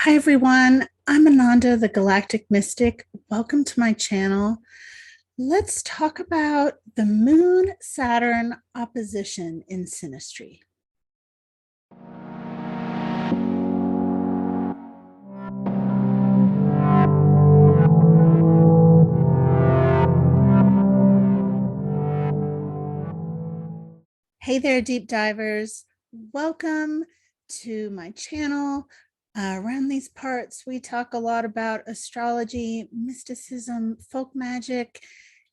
Hi everyone, I'm Ananda, the Galactic Mystic. Welcome to my channel. Let's talk about the Moon-Saturn opposition in Synastry. Hey there, deep divers. Welcome to my channel. Around these parts, we talk a lot about astrology, mysticism, folk magic,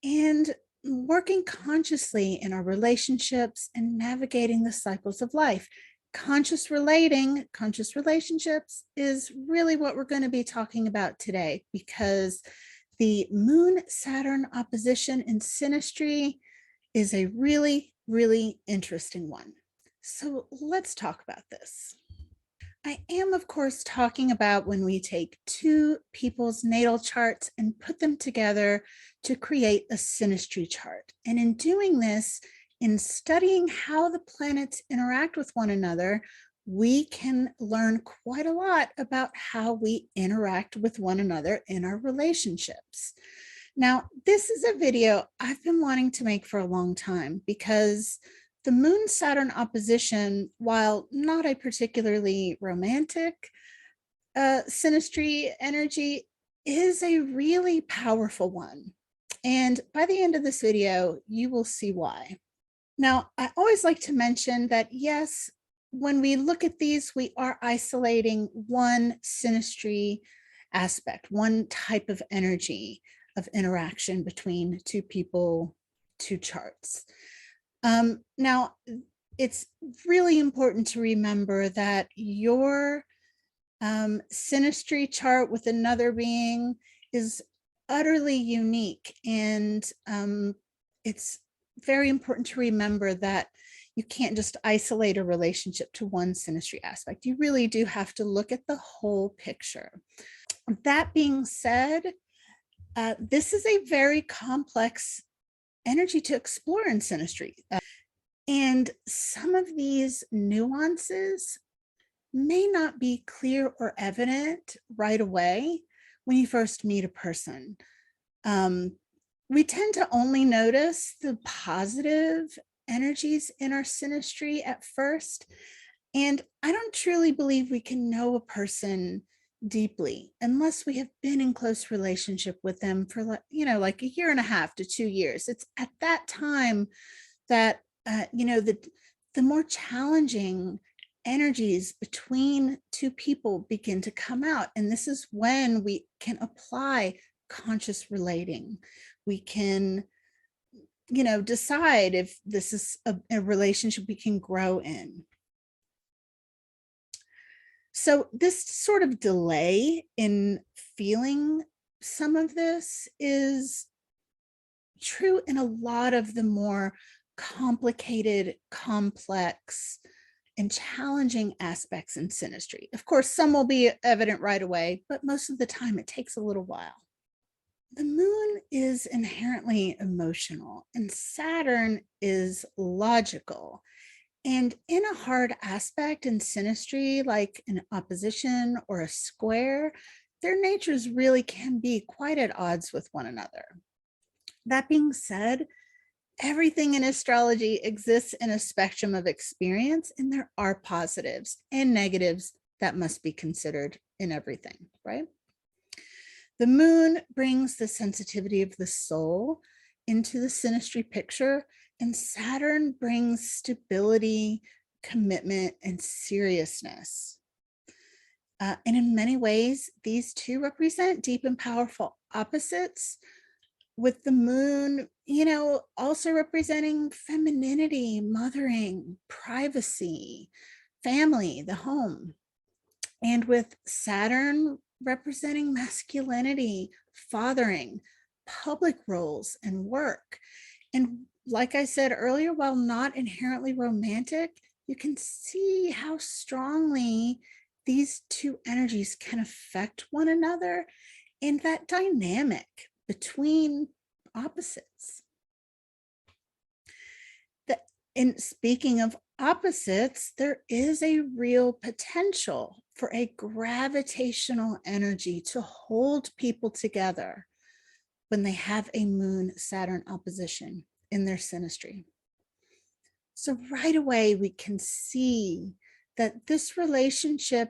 and working consciously in our relationships and navigating the cycles of life. Conscious relationships is really what we're going to be talking about today, because the Moon-Saturn opposition in Synastry is a really interesting one. So let's talk about this. I am, of course, talking about when we take two people's natal charts and put them together to create a synastry chart. And in doing this, in studying how the planets interact with one another, we can learn quite a lot about how we interact with one another in our relationships. Now, this is a video I've been wanting to make for a long time because the Moon-Saturn opposition, while not a particularly romantic synastry energy, is a really powerful one. And by the end of this video, you will see why. Now, I always like to mention that, yes, when we look at these, we are isolating one synastry aspect, one type of energy of interaction between two people, two charts. Now, it's really important to remember that your synastry chart with another being is utterly unique, and it's very important to remember that you can't just isolate a relationship to one synastry aspect. You really do have to look at the whole picture. That being said, this is a very complex energy to explore in synastry. And some of these nuances may not be clear or evident right away when you first meet a person. We tend to only notice the positive energies in our synastry at first. And I don't truly believe we can know a person deeply unless we have been in close relationship with them for like a year and a half to 2 years. It's at that time that the more challenging energies between two people begin to come out, and this is when we can apply conscious relating. We can decide if this is a relationship we can grow in. So this sort of delay in feeling some of this is true in a lot of the more complicated, complex, and challenging aspects in synastry. Of course, some will be evident right away, but most of the time it takes a little while. The moon is inherently emotional, and Saturn is logical. And in a hard aspect in synastry, like an opposition or a square, their natures really can be quite at odds with one another. That being said, everything in astrology exists in a spectrum of experience, and there are positives and negatives that must be considered in everything, right? The moon brings the sensitivity of the soul into the synastry picture, and Saturn brings stability, commitment, and seriousness. And in many ways, these two represent deep and powerful opposites, with the moon, also representing femininity, mothering, privacy, family, the home. And with Saturn representing masculinity, fathering, public roles, and work. And like I said earlier, while not inherently romantic, you can see how strongly these two energies can affect one another in that dynamic between opposites. And speaking of opposites, there is a real potential for a gravitational energy to hold people together when they have a Moon-Saturn opposition in their synastry. So right away, we can see that this relationship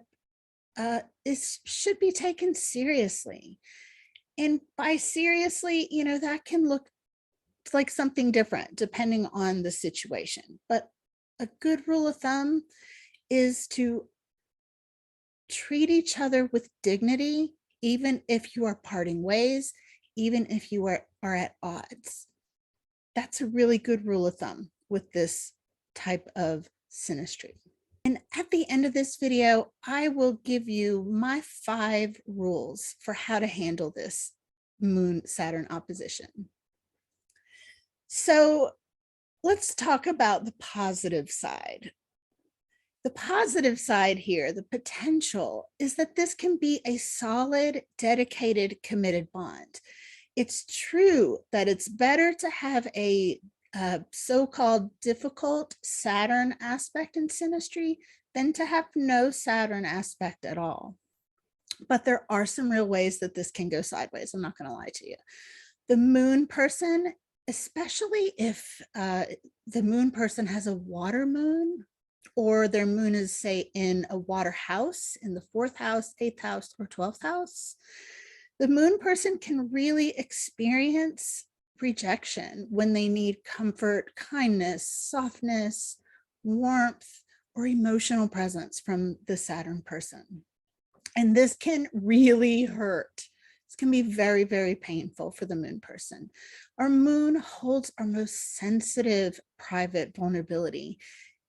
should be taken seriously. And by seriously, that can look like something different depending on the situation. But a good rule of thumb is to treat each other with dignity, even if you are parting ways, even if you are at odds. That's a really good rule of thumb with this type of synastry. And at the end of this video, I will give you my 5 rules for how to handle this Moon-Saturn opposition. So let's talk about the positive side. The positive side here, the potential, is that this can be a solid, dedicated, committed bond. It's true that it's better to have a so-called difficult Saturn aspect in synastry than to have no Saturn aspect at all. But there are some real ways that this can go sideways. I'm not going to lie to you. The Moon person, especially if the Moon person has a water moon, or their moon is, say, in a water house, in the 4th house, 8th house, or 12th house, the Moon person can really experience rejection when they need comfort, kindness, softness, warmth, or emotional presence from the Saturn person. And this can really hurt. This can be very, very painful for the Moon person. Our moon holds our most sensitive, private vulnerability.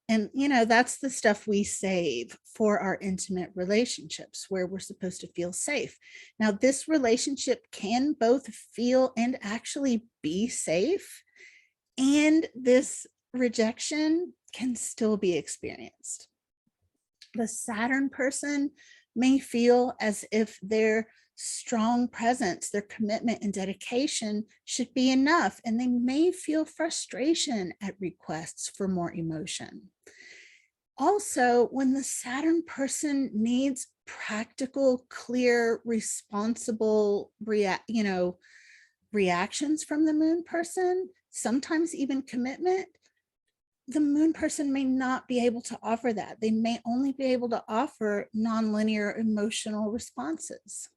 And, that's the stuff we save for our intimate relationships where we're supposed to feel safe. Now, this relationship can both feel and actually be safe, and this rejection can still be experienced. The Saturn person may feel as if their strong presence, their commitment and dedication should be enough, and they may feel frustration at requests for more emotion. Also, when the Saturn person needs practical, clear, responsible reactions from the Moon person, sometimes even commitment, the Moon person may not be able to offer that. They may only be able to offer nonlinear emotional responses.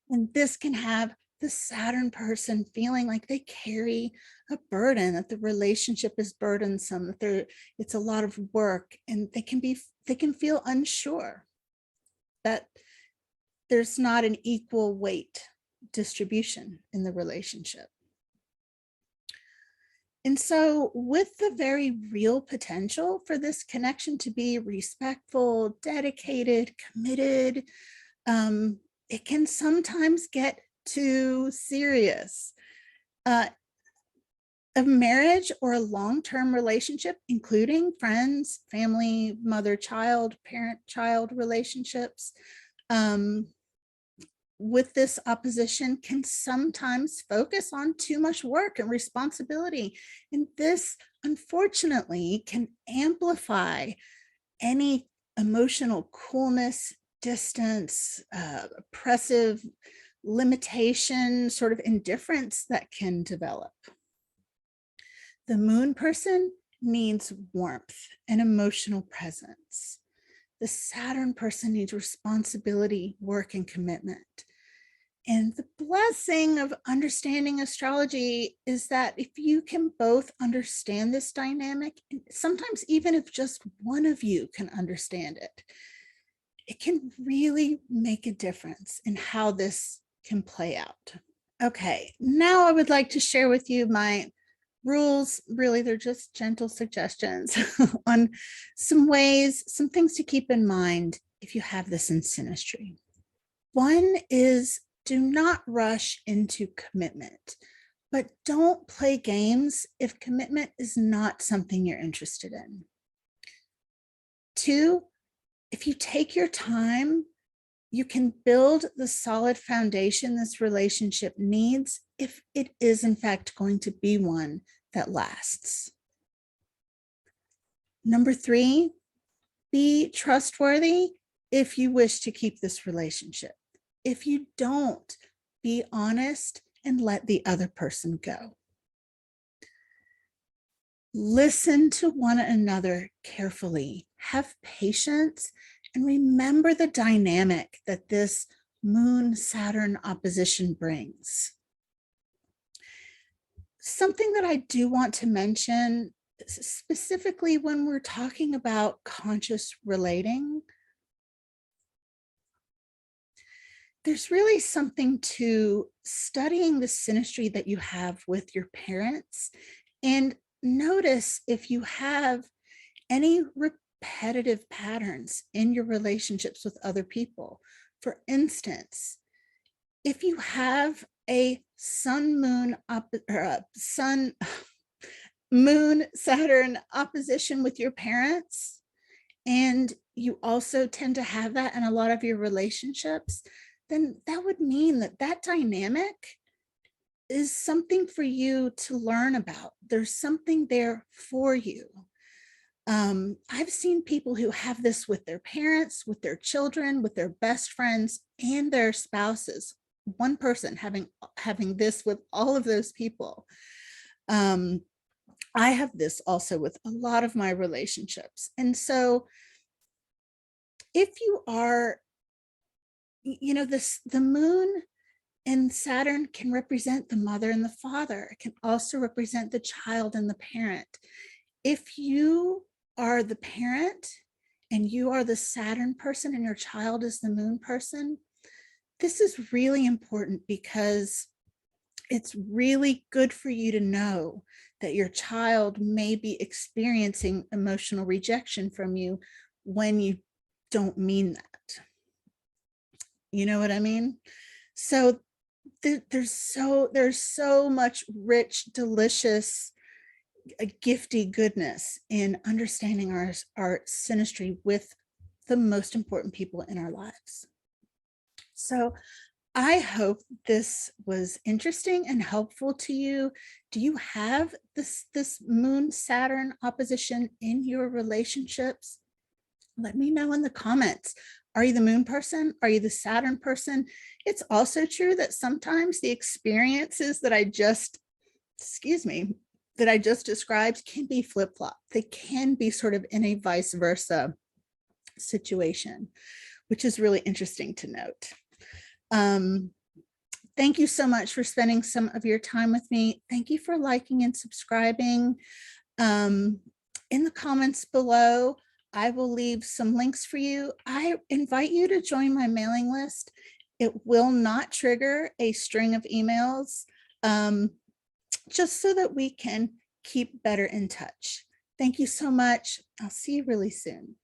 And this can have the Saturn person feeling like they carry a burden, that the relationship is burdensome, that it's a lot of work, and they can feel unsure that there's not an equal weight distribution in the relationship. And so with the very real potential for this connection to be respectful, dedicated, committed, it can sometimes get too serious. A marriage or a long-term relationship, including friends, family, mother-child, parent-child relationships, with this opposition can sometimes focus on too much work and responsibility. And this, unfortunately, can amplify any emotional coolness, distance, oppressive limitation, sort of indifference that can develop. The Moon person needs warmth and emotional presence. The Saturn person needs responsibility, work, and commitment. And the blessing of understanding astrology is that if you can both understand this dynamic, sometimes even if just one of you can understand it, it can really make a difference in how this can play out. Okay, now I would like to share with you my rules. Really, they're just gentle suggestions on some ways, some things to keep in mind if you have this in synastry. One is, do not rush into commitment, but don't play games if commitment is not something you're interested in. 2, if you take your time, you can build the solid foundation this relationship needs if it is in fact going to be one that lasts. Number 3, be trustworthy if you wish to keep this relationship. If you don't, be honest and let the other person go. Listen to one another carefully, have patience, and remember the dynamic that this Moon-Saturn opposition brings. Something that I do want to mention, specifically when we're talking about conscious relating, there's really something to studying the synastry that you have with your parents, and notice if you have any repetitive patterns in your relationships with other people. For instance, if you have a sun moon Saturn opposition with your parents, and you also tend to have that in a lot of your relationships, then that would mean that that dynamic is something for you to learn about. There's something there for you. I've seen people who have this with their parents, with their children, with their best friends, and their spouses. One person having this with all of those people. I have this also with a lot of my relationships. And so if you are, the moon and Saturn can represent the mother and the father. It can also represent the child and the parent. If you are the parent and you are the Saturn person and your child is the moon person, this is really important because it's really good for you to know that your child may be experiencing emotional rejection from you when you don't mean that. You know what I mean? So there's so much rich, delicious, gifty goodness in understanding our synastry with the most important people in our lives. So I hope this was interesting and helpful to you. Do you have this Moon Saturn opposition in your relationships? Let me know in the comments. Are you the moon person? Are you the Saturn person? It's also true that sometimes the experiences that I just described can be flip-flop. They can be sort of in a vice versa situation, which is really interesting to note. Thank you so much for spending some of your time with me. Thank you for liking and subscribing. In the comments below, I will leave some links for you. I invite you to join my mailing list. It will not trigger a string of emails, just so that we can keep better in touch. Thank you so much. I'll see you really soon.